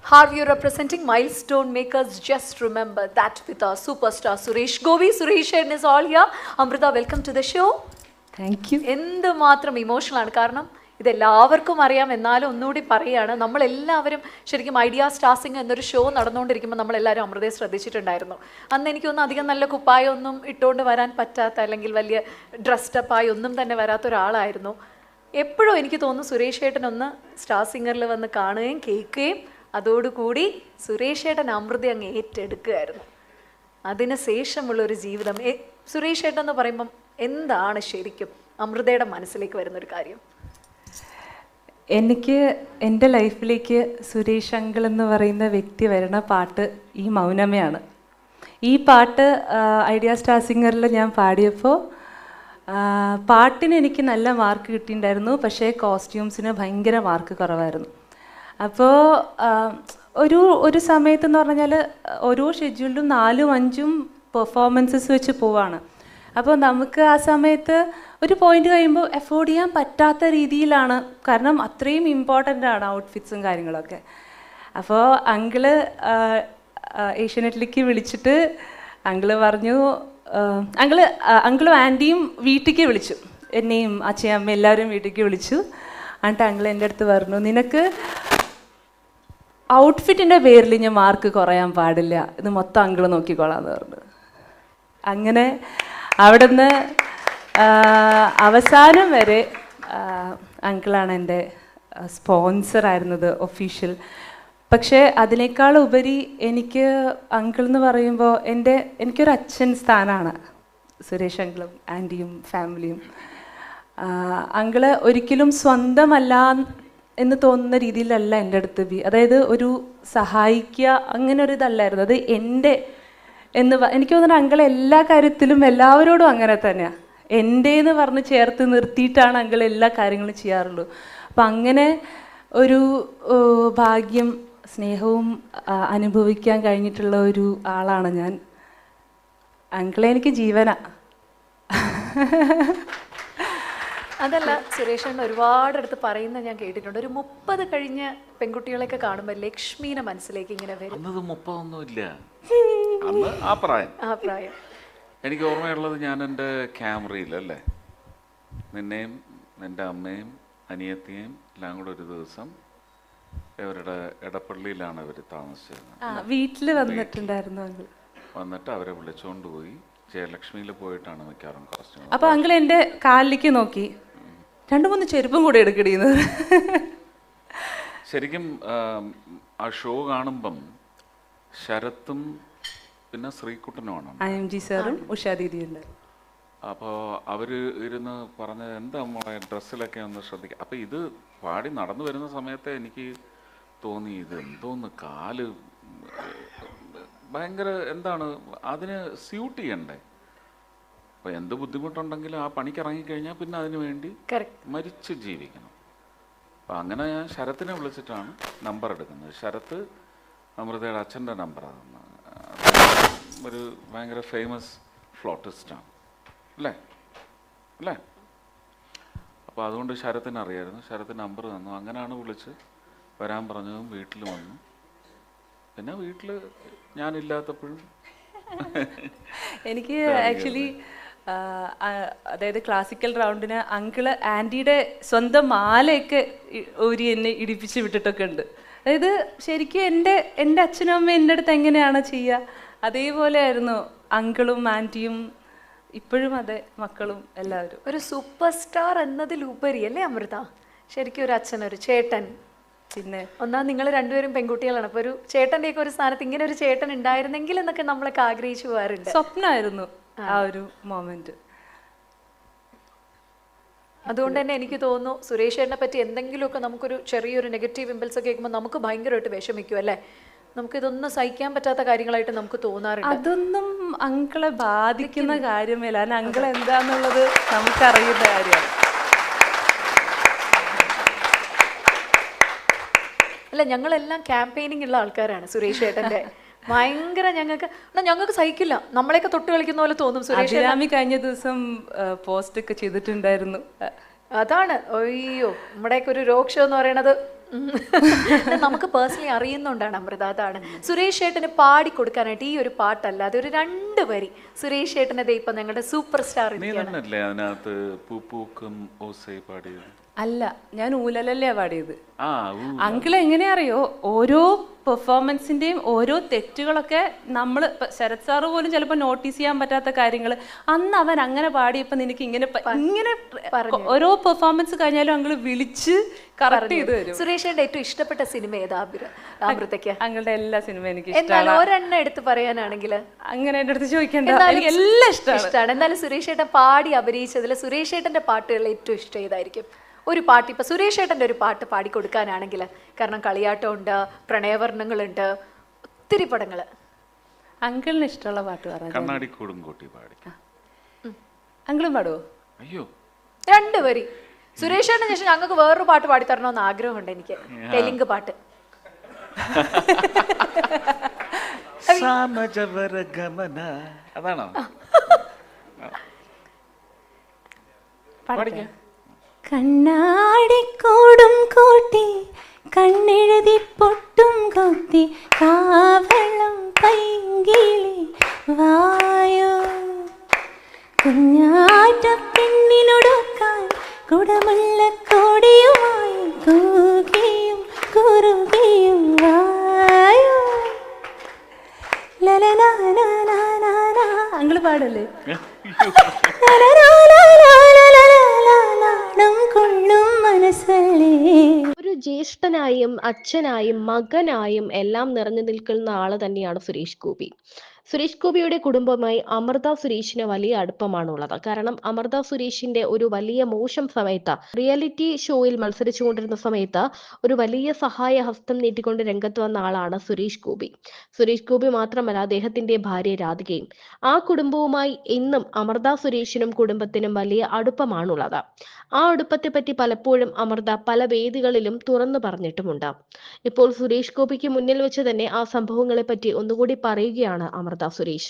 Harvey representing Milestone Makers. Just remember that with our superstar Suresh Govi. Suresh is all here. Amrita, welcome to the show. Thank you. എന്തുമാത്രം ഇമോഷണലാണ്. കാരണം ഇതെല്ലാവർക്കും അറിയാം, എന്നാലും ഒന്നുകൂടി പറയുകയാണ്. നമ്മളെല്ലാവരും ശരിക്കും ഐഡിയ സ്റ്റാർസിംഗ് എന്നൊരു ഷോ നടന്നുകൊണ്ടിരിക്കുമ്പോൾ നമ്മളെല്ലാവരും അമൃതയെ ശ്രദ്ധിച്ചിട്ടുണ്ടായിരുന്നു. അന്ന് എനിക്കൊന്നും അധികം നല്ല കുപ്പായൊന്നും ഇട്ടുകൊണ്ട് വരാൻ പറ്റാത്ത, അല്ലെങ്കിൽ വലിയ ഡ്രസ്ഡപ്പായി ഒന്നും തന്നെ വരാത്ത ഒരാളായിരുന്നു. എപ്പോഴും എനിക്ക് തോന്നുന്നു സുരേഷ് ഏട്ടനൊന്ന് സ്റ്റാർ സിംഗറിൽ വന്ന് കാണുകയും കേൾക്കുകയും അതോടുകൂടി സുരേഷ് ഏട്ടൻ അമൃത അങ്ങ് ഏറ്റെടുക്കുകയായിരുന്നു. അതിന് ശേഷമുള്ളൊരു ജീവിതം. സുരേഷ് ഏട്ടൻ എന്ന് പറയുമ്പം എന്താണ് ശരിക്കും അമൃതയുടെ മനസ്സിലേക്ക് വരുന്നൊരു കാര്യം? എനിക്ക് എൻ്റെ ലൈഫിലേക്ക് സുരേഷ് അങ്കിൾ എന്ന് പറയുന്ന വ്യക്തി വരുന്ന പാട്ട് ഈ മൗനമയാണ്. ഈ പാട്ട് ഐഡിയ സ്റ്റാർ സിംഗറിൽ ഞാൻ പാടിയപ്പോൾ പാട്ടിന് എനിക്ക് നല്ല മാർക്ക് കിട്ടിയിട്ടുണ്ടായിരുന്നു. പക്ഷേ കോസ്റ്റ്യൂംസിന് ഭയങ്കര മാർക്ക് കുറവായിരുന്നു. അപ്പോൾ ഒരു സമയത്തെന്ന് പറഞ്ഞാൽ ഓരോ ഷെഡ്യൂളിലും 4-5 പെർഫോമൻസസ് വെച്ച് പോവാണ്. അപ്പോൾ നമുക്ക് ആ സമയത്ത് ഒരു പോയിന്റ് കഴിയുമ്പോൾ എഫോർഡ് ചെയ്യാൻ പറ്റാത്ത രീതിയിലാണ്. കാരണം അത്രയും ഇമ്പോർട്ടൻ്റ് ആണ് ഔട്ട്ഫിറ്റ്സും കാര്യങ്ങളൊക്കെ. അപ്പോൾ അങ്കിള് ഏഷ്യാനെറ്റിലേക്ക് വിളിച്ചിട്ട് അങ്കിള് പറഞ്ഞു, അങ്കിളും ആൻറ്റിയും വീട്ടിലേക്ക് വിളിച്ചു, എന്നെയും അച്ഛയും അമ്മ എല്ലാവരും വീട്ടിലേക്ക് വിളിച്ചു. എന്നിട്ട് അങ്കിൾ എൻ്റെ അടുത്ത് പറഞ്ഞു, നിനക്ക് ഔട്ട്ഫിറ്റിൻ്റെ പേരിൽ ഞാൻ മാർക്ക് കുറയാൻ പാടില്ല, ഇത് മൊത്തം അങ്കിൾ നോക്കിക്കോളാന്ന് പറഞ്ഞു. അങ്ങനെ അവിടുന്ന് അവസാനം വരെ അങ്കിളാണ് എൻ്റെ സ്പോൺസറായിരുന്നത്, ഒഫീഷ്യൽ. പക്ഷേ അതിനേക്കാൾ ഉപരി എനിക്ക് അങ്കിൾ എന്ന് പറയുമ്പോൾ എനിക്കൊരു അച്ഛൻ സ്ഥാനമാണ് സുരേഷ് അങ്കിളും ആൻറ്റിയും ഫാമിലിയും. അങ്കിള് ഒരിക്കലും സ്വന്തമല്ല എന്ന് തോന്നുന്ന രീതിയിലല്ല എൻ്റെ അടുത്ത് അതായത് ഒരു സഹായിക്കുക അങ്ങനെ ഒരു ഇതല്ലായിരുന്നു. അത് എൻ്റെ എനിക്ക് തോന്നുന്നു അങ്കിൾ എല്ലാ കാര്യത്തിലും എല്ലാവരോടും അങ്ങനെ തന്നെയാണ്. എൻ്റെ എന്ന് പറഞ്ഞ് ചേർത്ത് നിർത്തിയിട്ടാണ് അങ്കിൾ എല്ലാ കാര്യങ്ങളും ചെയ്യാറുള്ളൂ. അപ്പം അങ്ങനെ ഒരു ഭാഗ്യം സ്നേഹവും അനുഭവിക്കാൻ കഴിഞ്ഞിട്ടുള്ള ഒരു ആളാണ് ഞാൻ. അങ്കിളെ എനിക്ക് ജീവനാ. അതല്ല, സുരേഷ് ഒരുപാട് അടുത്ത് പറയുന്നത് ഞാൻ കേട്ടിട്ടുണ്ട്. ഒരു 30 കഴിഞ്ഞ പെൺകുട്ടികളെയൊക്കെ കാണുമ്പോൾ ലക്ഷ്മീനെ മനസ്സിലേക്ക് ഇങ്ങനെ വരും. 30 ഇല്ല, അന്ന് ആ പ്രായം. എനിക്ക് ഓർമ്മയുള്ളത്, ഞാൻ എൻ്റെ ക്യാമറയിലല്ലേ നിന്നെയും നിൻ്റെ അമ്മയും അനിയത്തിയും എല്ലാം കൂടെ ഒരു ദിവസം ഇവരുടെ എടപ്പള്ളിയിലാണ് അവർ താമസിച്ചിരുന്നത്. വീട്ടിൽ വന്നിട്ടുണ്ടായിരുന്നു. വന്നിട്ട് അവരെ വിളിച്ചുകൊണ്ട് പോയി ജയലക്ഷ്മിയിൽ പോയിട്ടാണ് മിക്കാറും കോസ്റ്റ്യൂം. അപ്പോൾ അങ്കിൾ എൻ്റെ കാലിലേക്ക് നോക്കി, 2-3 ചെരുപ്പും കൂടെ എടുക്കടിയെന്ന്. ശരിക്കും ആ ഷോ കാണുമ്പം ശരത്തും പിന്നെ ശ്രീകുട്ടനുമാണ്, IMG സാറും ഉഷാ ദീദിയുണ്ട്. അപ്പോൾ അവർ ഇരുന്ന് പറഞ്ഞത്, എന്താ നമ്മളെ ഡ്രസ്സിലൊക്കെ ഒന്ന് ശ്രദ്ധിക്കുക. അപ്പോൾ ഇത് പാടി നടന്നു വരുന്ന സമയത്ത് എനിക്ക് തോന്നി, ഇത് എന്തോന്ന് കാല് ഭയങ്കര എന്താണ് അതിന് സ്യൂട്ട് ചെയ്യണ്ടേ. അപ്പോൾ എന്ത് ബുദ്ധിമുട്ടുണ്ടെങ്കിലും ആ പണിക്ക് ഇറങ്ങിക്കഴിഞ്ഞാൽ പിന്നെ അതിന് വേണ്ടി മരിച്ച് ജീവിക്കണം. അപ്പം അങ്ങനെ ഞാൻ ശരത്തിനെ വിളിച്ചിട്ടാണ് നമ്പർ എടുക്കുന്നത്. ശരത്ത് അമൃതയുടെ അച്ഛൻ്റെ നമ്പറാണ്. ഒരു ഭയങ്കര ഫേമസ് ഫ്ലോട്ടിസ്റ്റാണ് അല്ലേ. അപ്പോൾ അതുകൊണ്ട് ശരത്തിന് അറിയായിരുന്നു. ശരത്തിന് നമ്പർ തന്നു. അങ്ങനെയാണ് വിളിച്ച് വരാൻ പറഞ്ഞതും വീട്ടിൽ വന്നു. പിന്നെ വീട്ടിൽ ഞാനില്ലാത്തപ്പോഴും എനിക്ക് ആക്ച്വലി അതായത് ക്ലാസിക്കൽ റൗണ്ടിന് അങ്കിള് ആൻറ്റിയുടെ സ്വന്തം മാലയൊക്കെ ഊരി എന്നെ ഇടിപ്പിച്ച് വിട്ടിട്ടൊക്കെ ഉണ്ട്. അതായത് ശരിക്കും എൻ്റെ അച്ഛനും അമ്മയും എൻ്റെ അടുത്ത് എങ്ങനെയാണ് ചെയ്യുക അതേപോലെ ആയിരുന്നു അങ്കിളും ആൻറ്റിയും. ഇപ്പോഴും അതെ, മക്കളും എല്ലാവരും. ഒരു സൂപ്പർ സ്റ്റാർ എന്നതിലുപരി അല്ലേ അമൃത, ശരിക്കും ഒരു അച്ഛൻ, ഒരു ചേട്ടൻ. പിന്നെ നിങ്ങൾ രണ്ടുപേരും പെൺകുട്ടികളാണ്. അപ്പോൾ ഒരു ചേട്ടൻ്റെയൊക്കെ ഒരു സ്ഥാനത്ത് ഇങ്ങനെ ഒരു ചേട്ടൻ ഉണ്ടായിരുന്നെങ്കിൽ എന്നൊക്കെ നമ്മളൊക്കെ ആഗ്രഹിച്ചു പോകാറുണ്ട്. സ്വപ്നമായിരുന്നു ആ ഒരു മൊമെന്റ്. അതുകൊണ്ട് തന്നെ എനിക്ക് തോന്നുന്നു സുരേഷ് ചേട്ടനെ പറ്റി എന്തെങ്കിലുമൊക്കെ നമുക്കൊരു ചെറിയൊരു നെഗറ്റീവ് ഇമ്പൾസ് കേൾക്കുമ്പോൾ നമുക്ക് ഭയങ്കരമായിട്ട് വിഷമിക്കും അല്ലേ. നമുക്കിതൊന്നും സഹിക്കാൻ പറ്റാത്ത കാര്യങ്ങളായിട്ട് നമുക്ക് തോന്നാറുണ്ട്. അതൊന്നും അങ്കിളെ ബാധിക്കുന്ന കാര്യമല്ല. അങ്കിൾ എന്താന്നുള്ളത് നമുക്കറിയുന്ന കാര്യമാണ്. അല്ല, ഞങ്ങളെല്ലാം ക്യാമ്പയിനിങ് ഉള്ള ആൾക്കാരാണ് സുരേഷ് ചേട്ടൻ്റെ. ഭയങ്കര ഞങ്ങൾക്ക് സഹിക്കില്ല, നമ്മളെയൊക്കെ തൊട്ട് കളിക്കുന്ന പോലെ തോന്നും. സുരേഷ് കഴിഞ്ഞ ദിവസം പോസ്റ്റ് ഒക്കെ ചെയ്തിട്ടുണ്ടായിരുന്നു. അതാണ്, അയ്യോ, നമ്മുടെയൊക്കെ ഒരു രോഗ് ഷോ എന്ന് പറയണത് നമുക്ക് പേഴ്സണലി അറിയുന്നുണ്ടാണ് അമൃത, അതാണ്. സുരേഷ് ഏട്ടന് പാടി കൊടുക്കാനായിട്ട് ഈ ഒരു പാട്ടല്ലാതെ ഒരു 2 വരി സുരേഷ് ഏട്ടനത് ഇപ്പൊ ഞങ്ങളുടെ സൂപ്പർ സ്റ്റാർ നീ തന്നെയല്ലേ അതിനകത്ത് പൂപ്പൂക്കും ഓസൈ പാടിയത്? അല്ല, ഞാൻ ഊലലല്ലേ പാടിയത്. ആ അങ്കിൾ എങ്ങനെയാ അറിയോ, ഓരോ പെർഫോമൻസിന്റെയും ഓരോ തെറ്റുകളൊക്കെ നമ്മൾ ശരത് സാറ് പോലും ചിലപ്പോൾ നോട്ടീസ് ചെയ്യാൻ പറ്റാത്ത കാര്യങ്ങൾ അന്ന് അവൻ അങ്ങനെ പാടിയപ്പോ നിനക്ക് ഇങ്ങനെ ഇങ്ങനെ ഓരോ പെർഫോമൻസ് കഴിഞ്ഞാലും അങ്കിൾ വിളിച്ച് കറക്റ്റ് ചെയ്ത് തരും. സുരേഷിന്റെ ഏറ്റവും ഇഷ്ടപ്പെട്ട സിനിമ ഏതാ അമൃതയ്ക്ക്? അങ്ങളുടെ എല്ലാ സിനിമയും എനിക്ക് എന്നാലും ഒരെണ്ണം എടുത്ത് പറയാനാണെങ്കിൽ അങ്ങനെ എൻ്റെ അടുത്ത് ചോദിക്കണ്ട, എനിക്ക് എല്ലാം ഇഷ്ടമാണ്. എന്നാലും സുരേഷ് ഏട്ടൻ പാടി അഭിനയിച്ചതിൽ സുരേഷ് ഏട്ടന്റെ പാട്ടുകളിൽ ഏറ്റവും ഇഷ്ടം ഏതായിരിക്കും? ഒരു പാട്ട് ഇപ്പൊ സുരേഷ് ഏട്ടന്റെ ഒരു പാട്ട് പാടി കൊടുക്കാനാണെങ്കിൽ, കാരണം കളിയാട്ടമുണ്ട്, പ്രണയവർണ്ണങ്ങളുണ്ട്, ഒത്തിരി പടങ്ങള്. അങ്കിളിന് ഇഷ്ടമുള്ള പാട്ട് പറഞ്ഞു. കണ്ണാടിക്കൂടും കൂട്ടി പാടി. അങ്കിളും പാടുവോ? അയ്യോ, 2 വരി സുരേഷ് ഏട്ടന് ശേഷം ഞങ്ങൾക്ക് വേറൊരു പാട്ട് പാടി തരണമെന്ന് ആഗ്രഹമുണ്ട് എനിക്ക്, തെലുങ്ക് പാട്ട്. അതാണോ? പാടിക്ക. കണ്ണാടിക്കൂടും കൂട്ടി കണ്ണെഴുതി പൊട്ടും കൊത്തി കാവളം പൈങ്കിളി വായോ, കുഞ്ഞാറ്റ പെണ്ണിനൊടുക്കാൻ കുടമുള്ള കോടിയുമായി കൂകിയും കുറുകിയും വായോ. അങ്കിള് പാടല്ലേ? ഒരു ജ്യേഷ്ഠനായും അച്ഛനായും മകനായും എല്ലാം നിറഞ്ഞു നിൽക്കുന്ന ആള് തന്നെയാണ് സുരേഷ് ഗോപി. സുരേഷ് ഗോപിയുടെ കുടുംബവുമായി അമൃത സുരേഷിന് വലിയ അടുപ്പമാണുള്ളത്. കാരണം അമൃത സുരേഷിന്റെ ഒരു വലിയ മോശം സമയത്ത്, റിയാലിറ്റി ഷോയിൽ മത്സരിച്ചുകൊണ്ടിരുന്ന സമയത്ത് ഒരു വലിയ സഹായ ഹസ്തം നീട്ടിക്കൊണ്ട് രംഗത്ത് വന്ന ആളാണ് സുരേഷ് ഗോപി. സുരേഷ് ഗോപി മാത്രമല്ല, അദ്ദേഹത്തിന്റെ ഭാര്യ രാധികയും. ആ കുടുംബവുമായി ഇന്നും അമൃത സുരേഷിനും കുടുംബത്തിനും വലിയ അടുപ്പമാണുള്ളത്. ആ അടുപ്പത്തെ പറ്റി പലപ്പോഴും അമൃത പല വേദികളിലും തുറന്നു പറഞ്ഞിട്ടുമുണ്ട്. ഇപ്പോൾ സുരേഷ് ഗോപിക്ക് മുന്നിൽ വെച്ച് തന്നെ ആ സംഭവങ്ങളെ പറ്റി ഒന്നുകൂടി പറയുകയാണ് അമൃത സുരേഷ്.